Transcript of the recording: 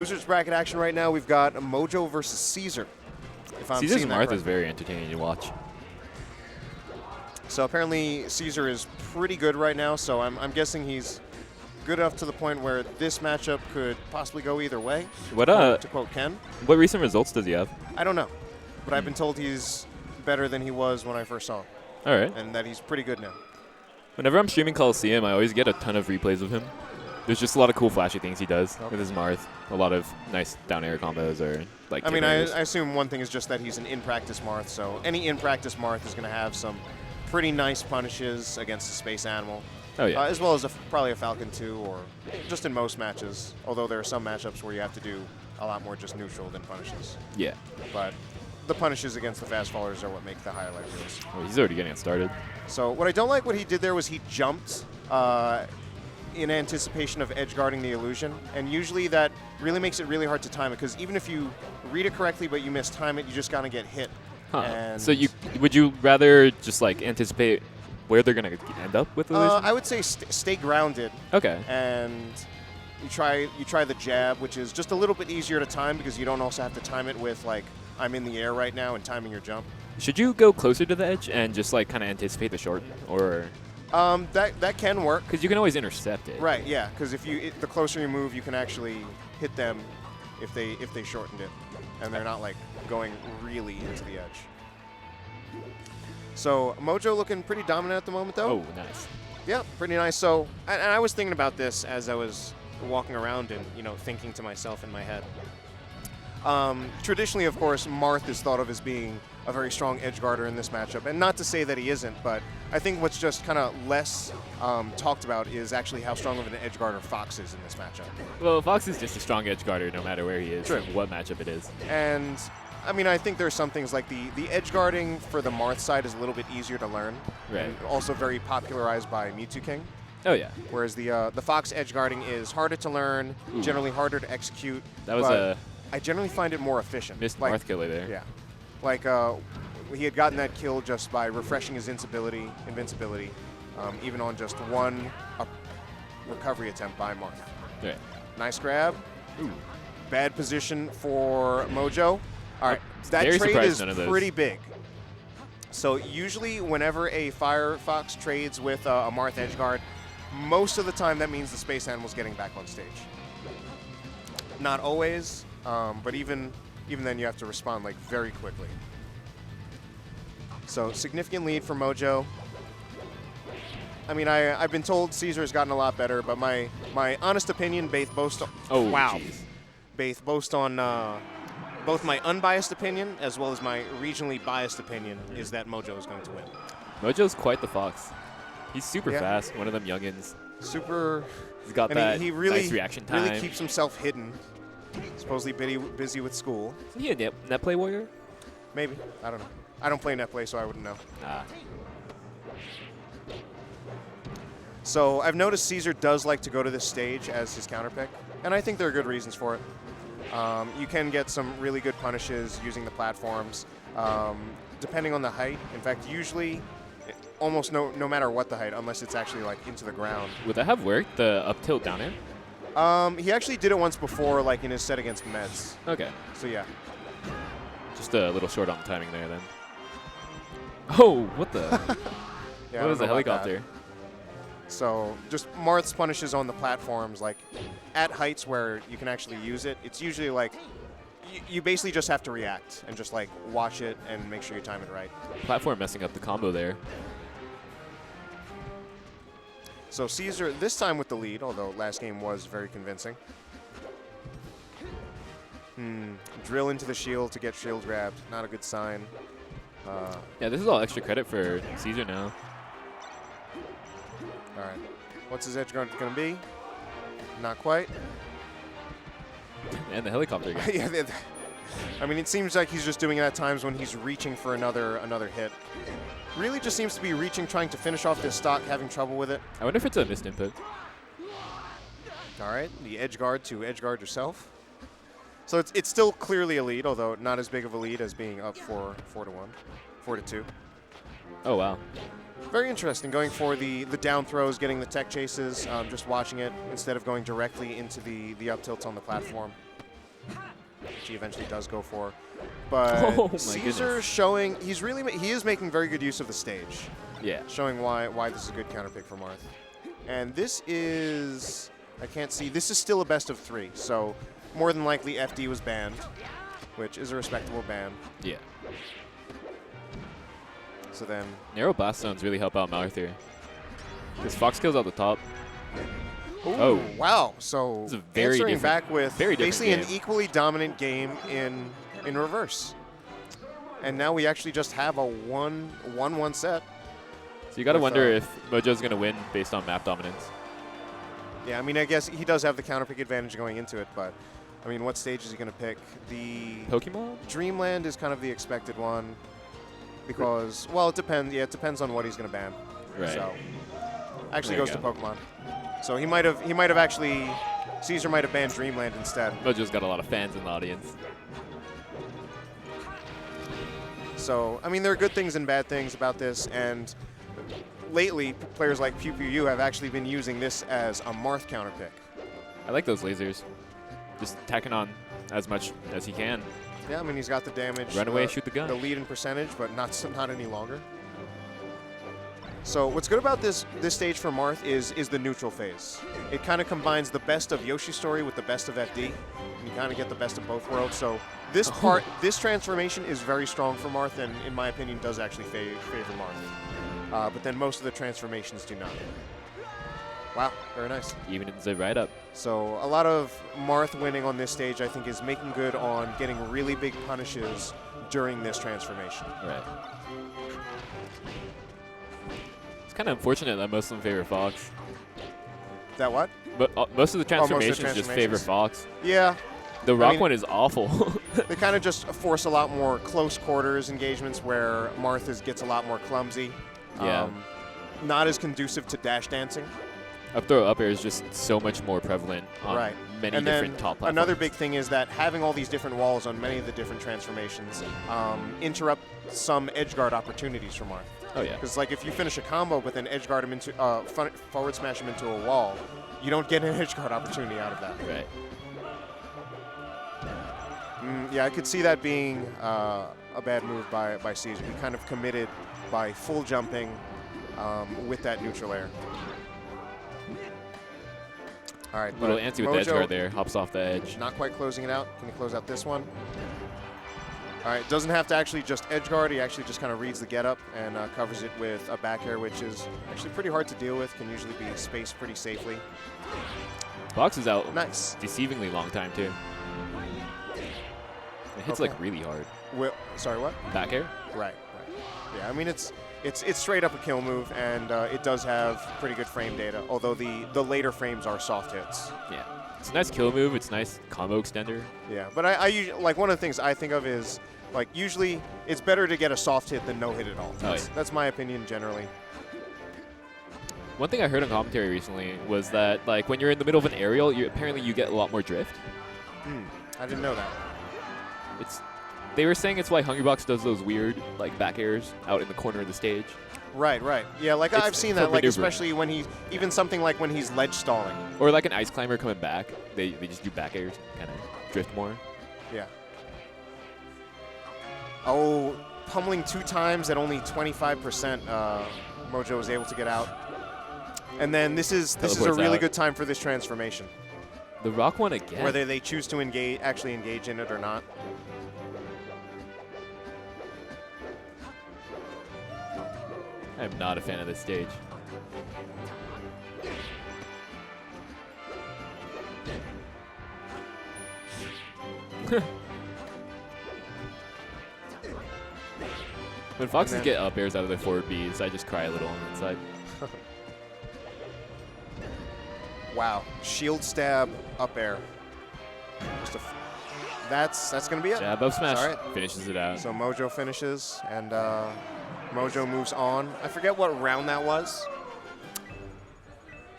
Losers bracket action right now. We've got Mojoe versus Cesar. If I'm Cesar's seeing that Marth correctly. is very entertaining to watch. So apparently Cesar is pretty good right now, so I'm guessing he's good enough to the point where this matchup could possibly go either way. What To quote Ken. What recent results does he have? I don't know, but I've been told he's better than he was when I first saw him, All right. and that he's pretty good now. Whenever I'm streaming Coliseum, I always get a ton of replays of him. There's just a lot of cool flashy things he does with his Marth. A lot of nice down air combos or like. I mean, I assume one thing is just that he's an in-practice Marth, so any in-practice Marth is going to have some pretty nice punishes against the space animal. Oh yeah. As well as probably a Falcon 2 or just in most matches, although there are some matchups where you have to do a lot more just neutral than punishes. Yeah. But the punishes against the fast fallers are what make the highlight reels. Well, he's already getting it started. So what I don't like what he did there was he jumped in anticipation of edge guarding the illusion, and usually that really makes it really hard to time it, because even if you read it correctly but you mistime it, you just gotta get hit. Huh. And So would you rather just like anticipate where they're gonna end up with illusion? I would say stay grounded. Okay. And you try the jab, which is just a little bit easier to time because you don't also have to time it with like I'm in the air right now and timing your jump. Should you go closer to the edge and just like kind of anticipate the short, or That can work. because you can always intercept it? Right, yeah, because the closer you move, you can actually hit them if they shortened it, and they're not like going really into the edge. So Mojoe looking pretty dominant at the moment, though. Oh, nice. Yeah, pretty nice. So, and I was thinking about this as I was walking around and thinking to myself in my head. Traditionally, of course, Marth is thought of as being a very strong edge guarder in this matchup, and not to say that he isn't, but I think what's just kind of less talked about is actually how strong of an edge guarder Fox is in this matchup. Well, Fox is just a strong edge guarder no matter where he is, True. and what matchup it is. And I mean, I think there's some things like the edge guarding for the Marth side is a little bit easier to learn, Right. and also very popularized by Mewtwo King. Oh yeah. Whereas the Fox edge guarding is harder to learn, generally harder to execute. That was but a I generally find it more efficient. missed Like, Marth killer there. Yeah. Like, he had gotten that kill just by refreshing his invincibility, even on just one recovery attempt by Marth. Yeah. Nice grab. Ooh. Bad position for Mojoe. All right, that Very trade surprised is none of those. pretty big. So usually whenever a Firefox trades with a Marth edgeguard, most of the time that means the space animal's getting back on stage. Not always, but even then you have to respond like very quickly. So significant lead for Mojoe. I mean, I've been told Cesar has gotten a lot better, but my honest opinion, both on both my unbiased opinion as well as my regionally biased opinion is that Mojoe is going to win. Mojoe's quite the fox. He's super Yeah. fast. One of them youngins. Super. He's got And that he really, nice reaction time. really keeps himself hidden. Supposedly busy with school. Isn't he a net play warrior? Maybe. I don't know. I don't play netplay, so I wouldn't know. Ah. So I've noticed Cesar does like to go to this stage as his counter pick, and I think there are good reasons for it. You can get some really good punishes using the platforms, depending on the height. In fact, usually, almost no matter what the height, unless it's actually like into the ground. Would that have worked, the up tilt down air? He actually did it once before, like in his set against Meds. Okay. So yeah. Just a little short on the timing there then. Oh, what the? Yeah, I What was don't the know about that. helicopter? So just Marth's punishes on the platforms, like at heights where you can actually use it. It's usually like you basically just have to react and just like watch it and make sure you time it right. Platform messing up the combo there. So Cesar this time with the lead, although last game was very convincing. Drill into the shield to get shield grabbed. Not a good sign. Yeah, this is all extra credit for Cesar now. All right. What's his edge guard going to be? Not quite. And the helicopter again. Yeah, I mean, it seems like he's just doing it at times when he's reaching for another hit. Really just seems to be reaching, trying to finish off this stock, having trouble with it. I wonder if it's a missed input. All right, the edge guard to edge guard yourself. So it's still clearly a lead, although not as big of a lead as being up 4-2. Oh, wow. Very interesting, going for the down throws, getting the tech chases, just watching it instead of going directly into the up tilts on the platform. which he eventually does go for. But Oh my Cesar goodness. showing he is making very good use of the stage, Yeah. showing why this is a good counter pick for Marth. And this is, I can't see, this is still a best of 3, so more than likely FD was banned, which is a respectable ban. Yeah. So then, Narrow blast zones really help out Marth here. Because Fox kills out the top. ooh, Oh. wow! So This is a very answering different- back with very different basically an game. equally dominant game in reverse. And now we actually just have a 1-1 set. So you got to With, wonder if Mojoe's going to win based on map dominance. Yeah, I mean, I guess he does have the counter pick advantage going into it, but I mean, what stage is he going to pick? The Pokemon? Dreamland is kind of the expected one because, well, it depends. Yeah, it depends on what he's going to ban. Right. So actually There goes you to Pokemon. So he might have actually, Cesar might have banned Dreamland instead. Mojoe's got a lot of fans in the audience. So, I mean, there are good things and bad things about this, and lately, players like Pew Pew U have actually been using this as a Marth counter pick. I like those lasers. Just tacking on as much as he can. Yeah, I mean, he's got the damage. Run away, shoot the gun. The lead in percentage, but not any longer. So what's good about this stage for Marth is the neutral phase. It kind of combines the best of Yoshi's story with the best of FD, and you kind of get the best of both worlds. So this this transformation is very strong for Marth, and in my opinion, does actually favor Marth. But then most of the transformations do not. Wow, very nice. Evens it right up. So a lot of Marth winning on this stage, I think, is making good on getting really big punishes during this transformation. Right. It's kind of unfortunate that most of them favor Fox. That what? But most of the most of the transformations just favor transformations. Fox. Yeah. The rock mean- one is awful. They kind of just force a lot more close quarters engagements where Marth gets a lot more clumsy. Yeah. Not as conducive to dash dancing. Up throw up air is just so much more prevalent on Right. many And different then top platforms. another big thing is that having all these different walls on many of the different transformations interrupt some edge guard opportunities for Marth. Oh yeah. Because like if you finish a combo but then edge guard him into forward smash him into a wall, you don't get an edge guard opportunity out of that. Right. Yeah, I could see that being a bad move by Cesar. He kind of committed by full jumping with that neutral air. All right, Little but antsy with the edge Mojoe guard there. Hops off the edge. not quite closing it out. Can he close out this one? All right, doesn't have to actually just edge guard. He actually just kind of reads the get up and covers it with a back air, which is actually pretty hard to deal with. Can usually be spaced pretty safely. Fox is out Nice. deceivingly long time too. It hits Okay. like really hard. Sorry, what? Back air? Right. Yeah, I mean it's straight up a kill move, and it does have pretty good frame data. Although the later frames are soft hits. Yeah. It's a nice kill move. It's a nice combo extender. Yeah, but I usually, like, one of the things I think of is, like, usually it's better to get a soft hit than no hit at all. Oh, yeah. That's my opinion generally. One thing I heard on commentary recently was that, like, when you're in the middle of an aerial, apparently you get a lot more drift. I didn't know that. They were saying it's why Hungrybox does those weird, like, back airs out in the corner of the stage. Right. Yeah, like It's I've seen for that, like maneuvering. especially when even something like when he's ledge stalling. Or like an ice climber coming back. They just do back airs, kind of drift more. Yeah. Oh, pummeling 2 times at only 25%. Mojoe was able to get out. And then this is a Teleports really out. good time for this transformation, The rock one again. whether they choose to actually engage in it or not. I'm not a fan of this stage. When Foxes then- get up airs out of their forward Bs, I just cry a little on the inside. Wow, shield stab up air. That's gonna be it. Jab up smash All right. finishes it out. So Mojoe finishes, and Mojoe moves on. I forget what round that was.